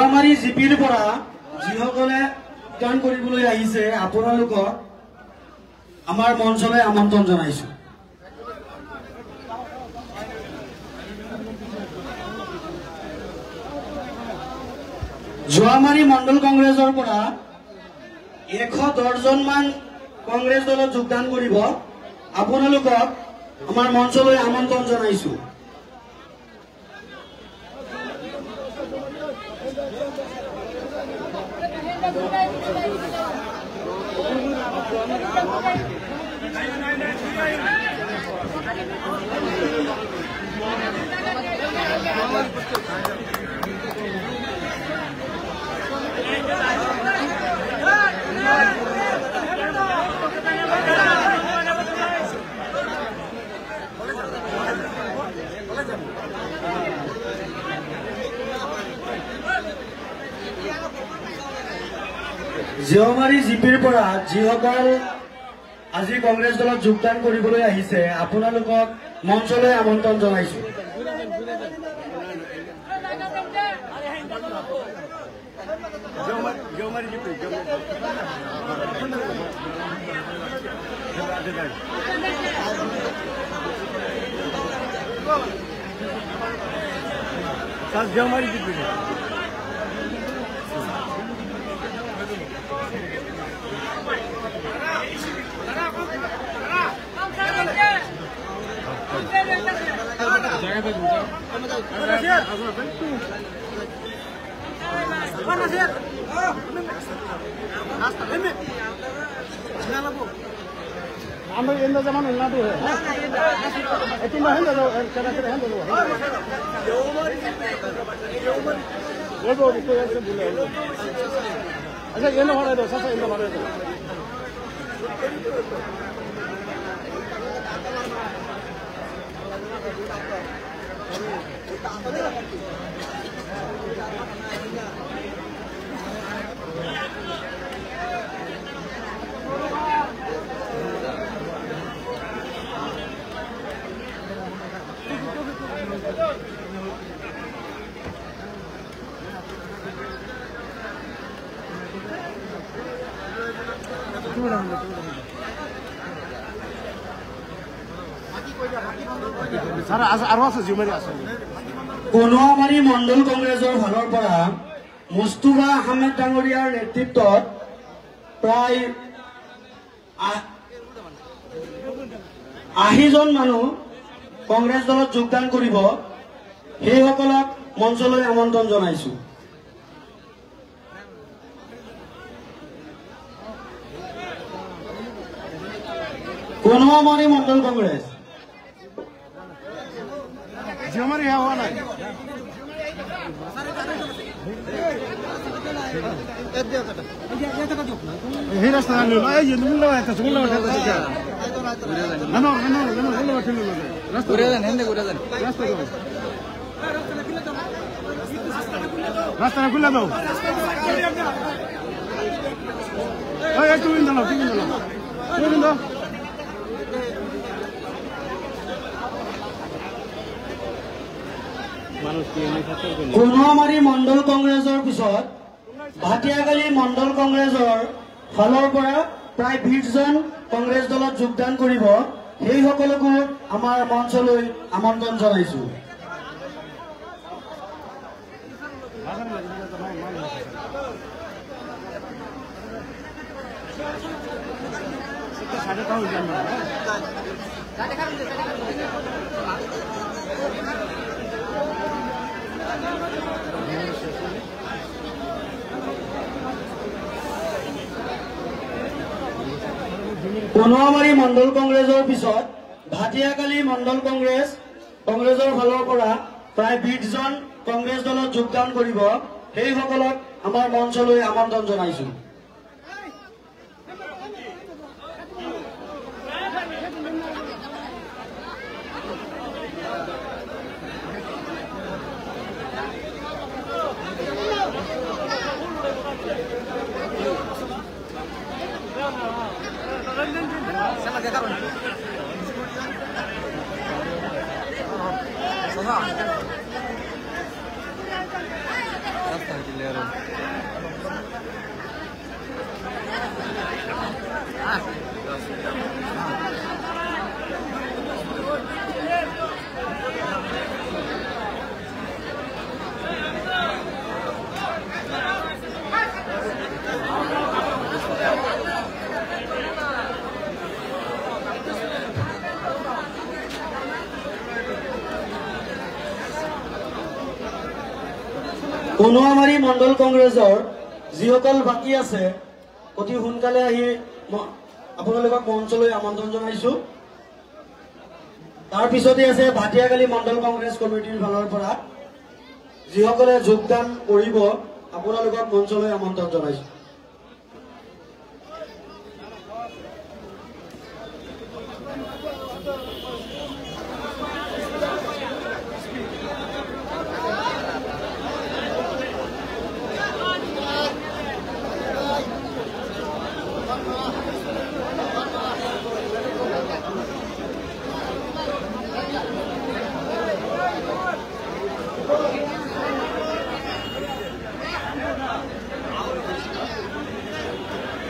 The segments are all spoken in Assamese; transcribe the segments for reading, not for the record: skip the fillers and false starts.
আমাৰ জিপিৰ পৰা যিসকলে যোগদান কৰিবলৈ আহিছে আপোনালোকক আমাৰ মঞ্চলৈ আমন্ত্ৰণ জনাইছো। যোৱামাৰী মণ্ডল কংগ্ৰেছৰ পৰা 110 জন মান কংগ্ৰেছ দলত যোগদান কৰিব আপোনালোকক আমাৰ মঞ্চলৈ আমন্ত্ৰণ জনাইছো। জিঅ'মাৰী জিপিৰ পৰা যিসকল আজি কংগ্ৰেছ দলত যোগদান কৰিবলৈ আহিছে আপোনালোকক মঞ্চলৈ আমন্ত্ৰণ জনাইছো। কনুৱামাৰী মণ্ডল কংগ্ৰেছৰ ফালৰ পৰা মুস্তুফা আহমেদ ডাঙৰীয়াৰ নেতৃত্বত প্ৰায় 80 জন মানুহ কংগ্ৰেছ দলত যোগদান কৰিব সেইসকলক মঞ্চলৈ আমন্ত্ৰণ জনাইছো। কনুৱামাৰী মণ্ডল কংগ্ৰেছ জিঅ'মাৰী হোৱা নাই এই ৰাস্তা ৰাস্তা খুলে দাও একটু কনুৱামাৰী মণ্ডল কংগ্ৰেছৰ পিছত ভাটিয়াকালী মণ্ডল কংগ্ৰেছৰ ফালৰ পৰা প্ৰায় 20 জন কংগ্ৰেছ দলত যোগদান কৰিব সেইসকলকো আমাৰ মঞ্চলৈ আমন্ত্ৰণ জনাইছো। কনুৱামাৰী মণ্ডল কংগ্ৰেছৰ পিছত ভাটিয়াকালী মণ্ডল কংগ্ৰেছৰ ফালৰ পৰা প্ৰায় 20 জন কংগ্ৰেছ দলত যোগদান কৰিব সেইসকলক আমাৰ মঞ্চলৈ আমন্ত্ৰণ জনাইছো। কনুৱামাৰী মণ্ডল কংগ্ৰেছৰ যিসকল বাকী আছে অতি সোনকালে আহি আপোনালোকক মঞ্চলৈ আমন্ত্ৰণ জনাইছো। তাৰ পিছতে আছে ভাটিয়াকালি মণ্ডল কংগ্ৰেছ কমিটিৰ ফালৰ পৰা যিসকলে যোগদান কৰিব আপোনালোকক মঞ্চলৈ আমন্ত্ৰণ জনাইছো।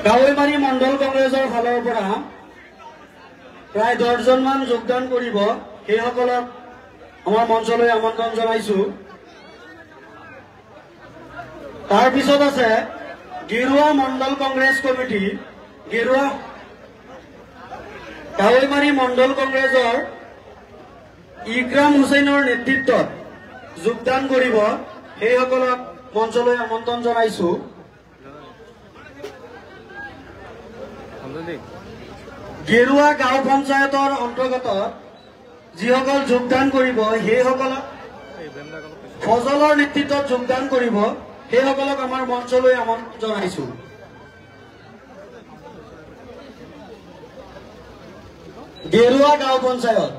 কাৱৈমাৰী মণ্ডল কংগ্ৰেছৰ ফালৰ পৰা প্ৰায় 10 জনমান যোগদান কৰিব, সেইসকলক আমাৰ মঞ্চলৈ আমন্ত্ৰণ জনাইছো। তাৰ পিছত আছে গেৰুৱা মণ্ডল কংগ্ৰেছ কমিটি, গেৰুৱা কাৱৈমাৰী মণ্ডল কংগ্ৰেছৰ ইক্ৰাম হুছেইনৰ নেতৃত্বত যোগদান কৰিব, সেইসকলক মঞ্চলৈ আমন্ত্ৰণ জনাইছো। গেৰুৱা গাঁও পঞ্চায়তৰ অন্তৰ্গত যিসকল যোগদান কৰিব সেইসকলক ফজলৰ নেতৃত্বত যোগদান কৰিব, সেইসকলক আমাৰ মঞ্চলৈ আমন্ত্ৰণ জনাইছো। গেৰুৱা গাঁও পঞ্চায়ত,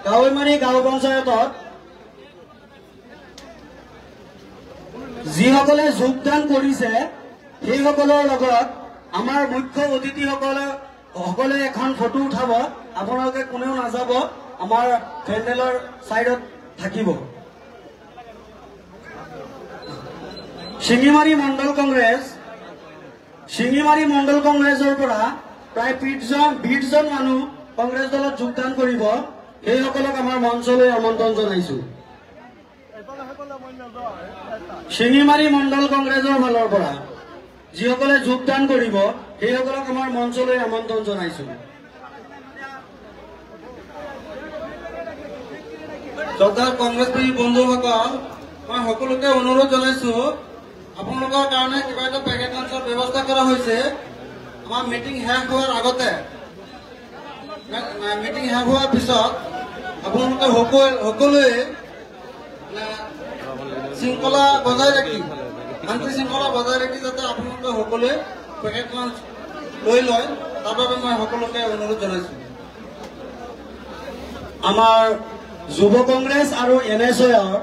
কাৱৈমাৰী গাঁও পঞ্চায়তত যিসকলে যোগদান কৰিছে সেইসকলৰ লগত আমাৰ মুখ্য অতিথিসকলে এখন ফটো উঠাব। আপোনালোকে কোনেও নাযাব, আমাৰ পেণ্ডেলৰ চাইডত থাকিব। শিঙিমাৰী মণ্ডল কংগ্ৰেছৰ পৰা প্ৰায় 20 জন মানুহ কংগ্ৰেছ দলত যোগদান কৰিব, সেইসকলক আমাৰ মঞ্চলৈ আমন্ত্ৰণ জনাইছো। শিঙিমাৰী মণ্ডল কংগ্ৰেছৰ ফালৰ পৰা যিসকলে যোগদান কৰিব সেইসকলক আমাৰ মঞ্চলৈ আমন্ত্ৰণ জনাইছো। শ্ৰদ্ধাৰ কংগ্ৰেছপ্ৰেমী বন্ধুসকল, মই সকলোকে অনুৰোধ জনাইছো আপোনালোকৰ কাৰণে কিবা এটা পেকেট লাঞ্চৰ ব্যৱস্থা কৰা হৈছে। আমাৰ মিটিং শেষ হোৱাৰ আগতে, মিটিং শেষ হোৱাৰ পিছত আপোনালোকে সকলোৱে শৃংখলা বজাই ৰাখি, শান্তি শৃংখলা বজাই ৰাখি যাতে আপোনালোকে সকলোৱে পেকেট লাঞ্চ লৈ লয়, তাৰ বাবে মই সকলোকে অনুৰোধ জনাইছো। আমাৰ যুৱ কংগ্ৰেছ আৰু NSOৰ